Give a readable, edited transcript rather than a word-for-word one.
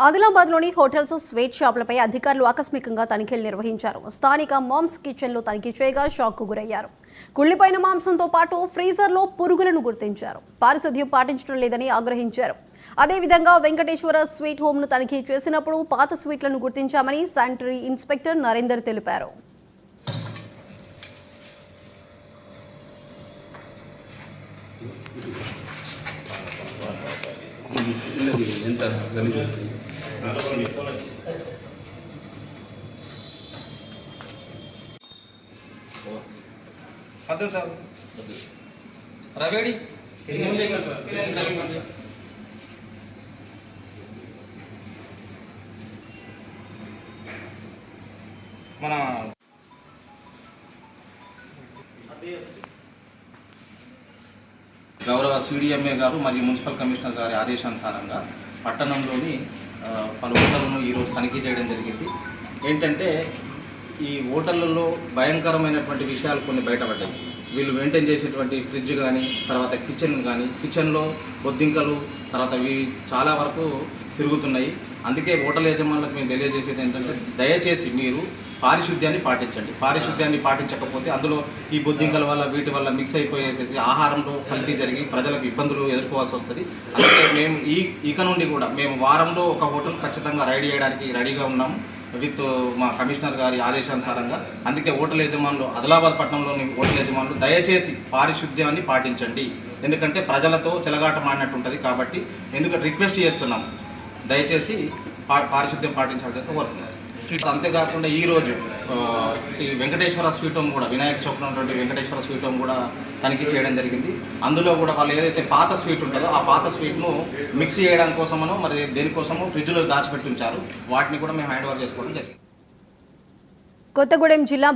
ఆదిలాబాద్లోని hotels sweet షాపులపై అధికారులు ఆకస్మికంగా తనిఖీలు నిర్వహించారు. స్థానిక మామ్స్ కిచెన్లో తనిఖీ చేయగా షాక్కు గురయ్యారు. కుళ్లిపోయిన మాంసంతో పాటు ఫ్రీజర్లో పురుగులను గుర్తించారు. పారిశుద్ధ్యం పాటించడం లేదని ఆగ్రహించారు. అదేవిధంగా వెంకటేశ్వర స్వీట్ హోమ్ను తనిఖీ చేసినప్పుడు పాత స్వీట్లను గుర్తించామని శానిటరీ ఇన్స్పెక్టర్ నరేందర్ తెలిపారు. రవేడి మన గౌరవ సిడిఎంఏ గారు మరియు మున్సిపల్ కమిషనర్ గారి ఆదేశానుసారంగా పట్టణంలోని పలు హోటళ్లను ఈరోజు తనిఖీ చేయడం జరిగింది. ఏంటంటే ఈ హోటళ్లలో భయంకరమైనటువంటి విషయాలు కొన్ని బయటపడ్డాయి. వీళ్ళు మెయింటైన్ చేసేటువంటి ఫ్రిడ్జ్ కానీ, తర్వాత కిచెన్లో బొద్దింకలు, తర్వాత ఇవి చాలా వరకు తిరుగుతున్నాయి. అందుకే హోటల్ యజమానులకు మేము తెలియజేసేది ఏంటంటే, దయచేసి మీరు పారిశుద్ధ్యాన్ని పాటించండి. పారిశుద్ధ్యాన్ని పాటించకపోతే అందులో ఈ బొద్దింకల వల్ల వీటి వల్ల మిక్స్ అయిపోయేసేసి ఆహారంలో కల్తీ జరిగి ప్రజలకు ఇబ్బందులు ఎదుర్కోవాల్సి వస్తుంది. అందుకే మేము ఇక నుండి కూడా మేము వారంలో ఒక హోటల్ ఖచ్చితంగా రైడ్ చేయడానికి రెడీగా ఉన్నాము విత్ మా కమిషనర్ గారి ఆదేశానుసారంగా. అందుకే హోటల్ యజమానులు, ఆదిలాబాద్ పట్టణంలోని హోటల్ యజమానులు దయచేసి పారిశుద్ధ్యాన్ని పాటించండి. ఎందుకంటే ప్రజలతో చెలగాట మాడినట్టు ఉంటుంది. కాబట్టి ఎందుకంటే రిక్వెస్ట్ చేస్తున్నాం, దయచేసి పారిశుద్ధ్యం పాటించాలని కోరుతున్నాం. అంతేకాకుండా ఈరోజు ఈ వెంకటేశ్వర స్వీట్ హోమ్ కూడా, వినాయక చౌక్ ఉన్నటువంటి వెంకటేశ్వర స్వీట్ హోమ్ కూడా తనిఖీ చేయడం జరిగింది. అందులో కూడా వాళ్ళు ఏదైతే పాత స్వీట్ ఉంటుందో ఆ పాత స్వీట్ను మిక్స్ చేయడం కోసమనో మరి దేనికోసమో ఫ్రిడ్జ్లో దాచిపెట్టి ఉంచారు. వాటిని కూడా మేము హ్యాండ్ ఓవర్ చేసుకోవడం జరిగింది. కొత్తగూడెం జిల్లా